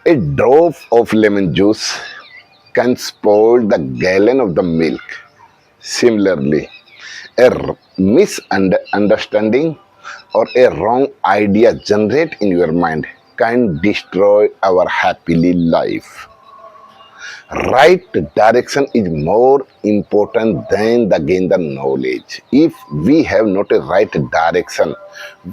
A drop of lemon juice can spoil the gallon of the milk. Similarly, a misunderstanding or a wrong idea generate in your mind can destroy our happily life. Right direction is more important than the gain the knowledge. If we have not a right direction,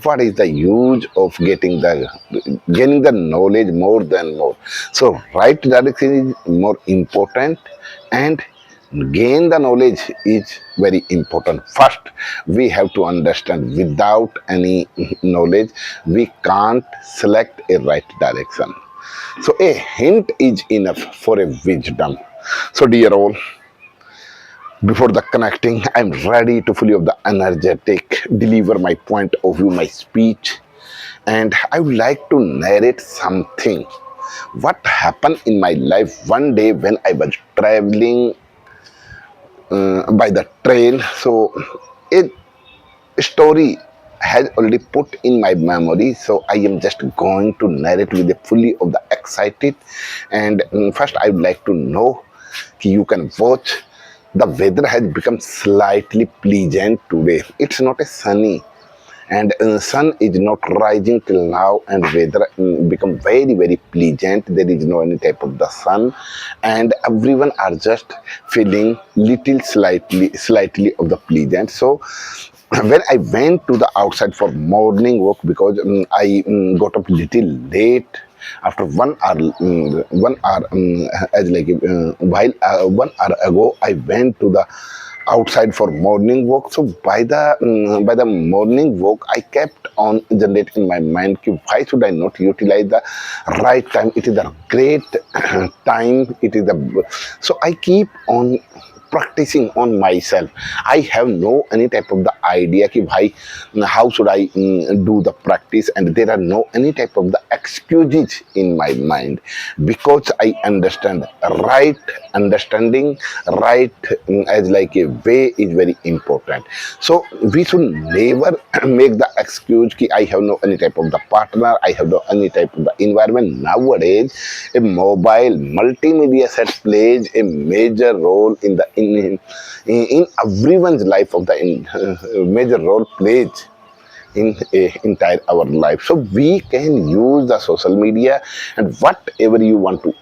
what is the use of gaining the knowledge more than more? So right direction is more important, and gain the knowledge is very important. First, we have to understand without any knowledge we can't select a right direction. So a hint is enough for a wisdom. So dear all, before the connecting, I'm ready to fully of the energetic, deliver my point of view, my speech, and I would like to narrate something. What happened in my life one day when I was traveling by the train. So a story has already put in my memory, so I am just going to narrate with the fully of the excited. And first I would like to know, you can watch, the weather has become slightly pleasant today. It's not a sunny, and sun is not rising till now, and weather become very pleasant. There is no any type of the sun, and everyone are just feeling little slightly of the pleasant. So when I went to the outside for morning walk, because I got up little late. After 1 hour, 1 hour, as like while 1 hour ago, I went to the outside for morning walk. So by the morning walk, I kept on generating in my mind, ki, why should I not utilize the right time? It is a great time. It is the so I keep on practicing on myself. I have no any type of the idea ki bhai, how should I do the practice, and there are no any type of the excuses in my mind, because I understand right understanding, right as like a way is very important. So we should never make the excuse ki I have no any type of the partner, I have no any type of the environment. Nowadays a mobile multimedia set plays a major role in the in everyone's life of the major role plays in a entire our life. So we can use the social media, and whatever you want to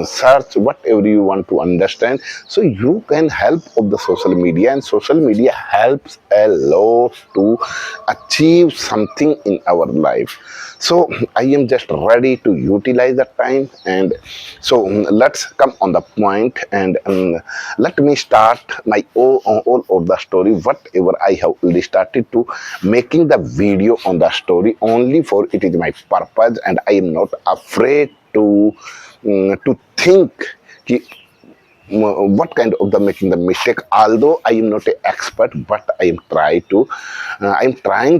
search, whatever you want to understand, so you can help of the social media, and social media helps a lot to achieve something in our life. So I am just ready to utilize the time, and so let's come on the point, and let me start my all of the story, whatever I have already started to making the video on the story only for it is my purpose, and I am not afraid to think ki, what kind of the making the mistake. Although I am not an expert, but I am trying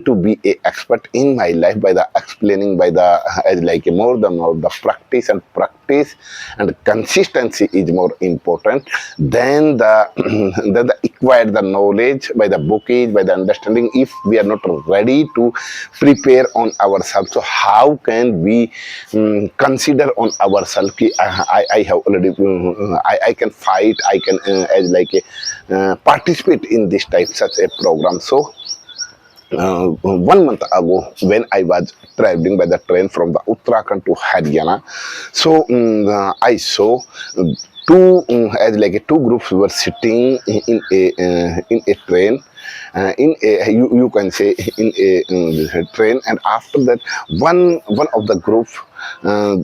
to be a expert in my life by the explaining, by the as like a more than more the practice, and practice and consistency is more important than the than the acquired the knowledge by the bookage, by the understanding. If we are not ready to prepare on ourselves, so how can we consider on ourselves ki, I have already I can fight, I can as like a participate in this type such a program. So 1 month ago, when I was traveling by the train from the Uttarakhand to Haryana, so I saw two as like two groups were sitting in a train. In a you can say in a train, and after that one of the group, uh,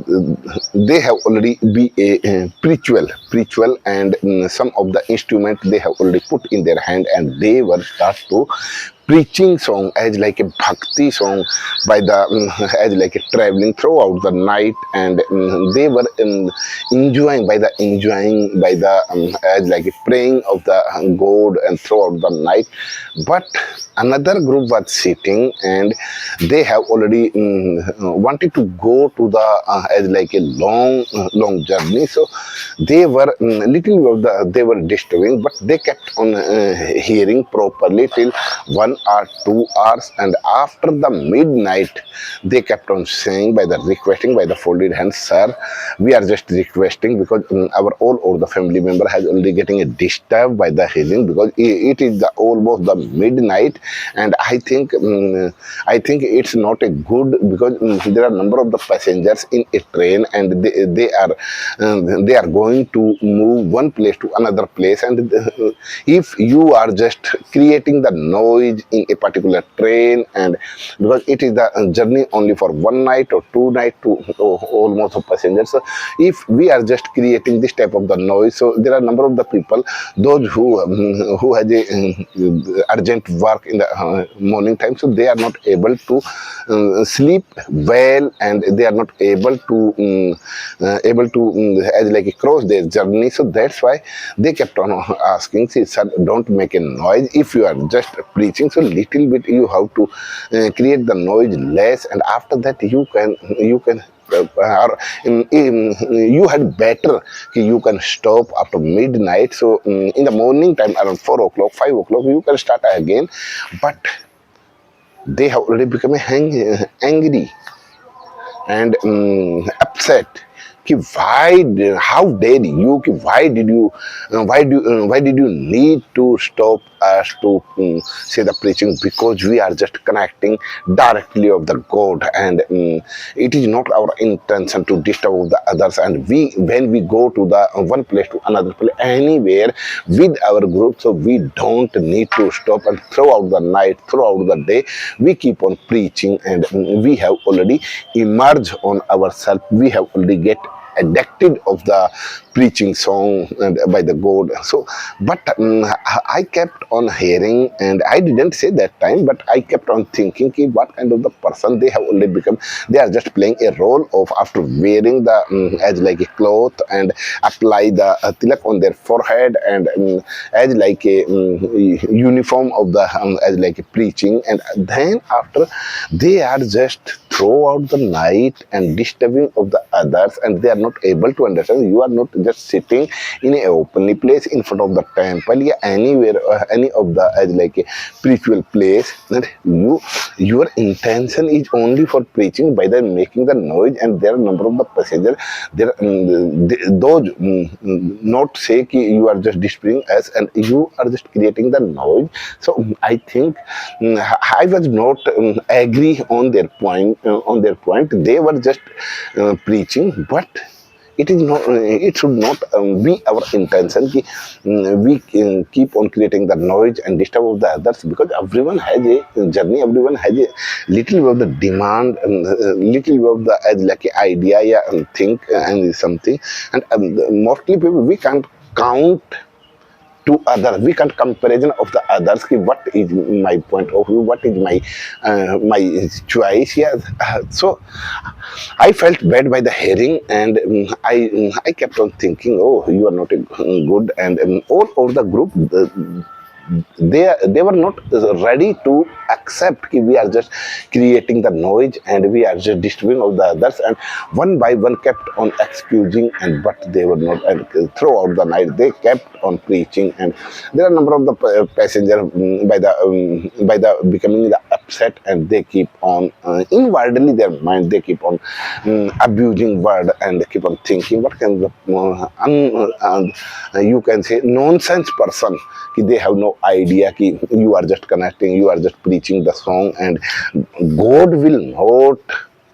they have already be a ritual, and some of the instrument they have already put in their hand, and they were start to preaching song as like a bhakti song by the as like a traveling throughout the night, and they were enjoying by the as like a praying of the god and throughout the night. But another group was sitting, and they have already wanted to go to the as like a long journey. So they were little of the they were disturbing, but they kept on hearing properly till 1 1 or 2 hours, and after the midnight they kept on saying by the requesting by the folded hands, sir, we are just requesting because our all or the family member has already getting disturbed by the healing because it is the almost the midnight, and I think it's not a good because there are number of the passengers in a train, and they are going to move one place to another place, and if you are just creating the noise in a particular train, and because it is the journey only for one night or 2 night to almost of passengers, so if we are just creating this type of the noise, so there are number of the people, those who has a urgent work in the morning time, so they are not able to sleep well, and they are not able to as like cross their journey. So that's why they kept on asking, see, sir, don't make a noise. If you are just preaching, so little bit you have to create the noise less, and after that you can or you had better you can stop after midnight. So in the morning time around 4 o'clock, 5 o'clock, you can start again. But they have already become angry and upset. कि how dare you, कि why did you need to stop us to say the preaching, because we are just connecting directly of the God, and it is not our intention to disturb the others, and when we go to the one place to another place anywhere with our group, so we don't need to stop, and throughout the night, throughout the day, we keep on preaching, and we have already emerged on ourselves, we have already get addicted of the preaching song and by the God. So but I kept on hearing, and I didn't say that time, but I kept on thinking ki what kind of the person they have already become. They are just playing a role of, after wearing the as like a cloth and apply the tilak on their forehead, and as like a uniform of the as like a preaching, and then after they are just throughout the night and disturbing of the others, and they are not able to understand. You are not just sitting in a openly place in front of the temple, yeah, anywhere, any of the as like a spiritual place, that your intention is only for preaching by the making the noise, and there are number of the passengers there, those not say ki you are just disturbing us and you are just creating the noise. So I think I was not agree on their point. They were just preaching, but it is not. It should not be our intention. Ki, we keep on creating the noise and disturb of the others, because everyone has a journey. Everyone has a little bit of the demand, and little bit of the like a idea, yeah, and think and something. And mostly people, we can't count to others, we can't comparison of the others ki what is my point of view, what is my choice. Yeah. So I felt bad by the hearing, and I kept on thinking, oh, you are not a good, and all of the group, they were not ready to accept कि we are just creating the noise and we are just disturbing of the others, and one by one kept on excusing, and but they were not, and throughout the night they kept on preaching, and there are a number of the passengers by the becoming the upset, and they keep on inwardly their mind, they keep on abusing word, and they keep on thinking what kind of you can say nonsense person, कि they have no idea कि you are just connecting, you are just preaching the song, and God will not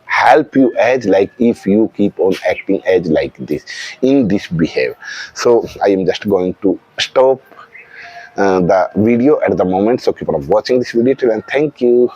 help you as like if you keep on acting as like this in this behavior. So I am just going to stop the video at the moment. So keep on watching this video till, and thank you.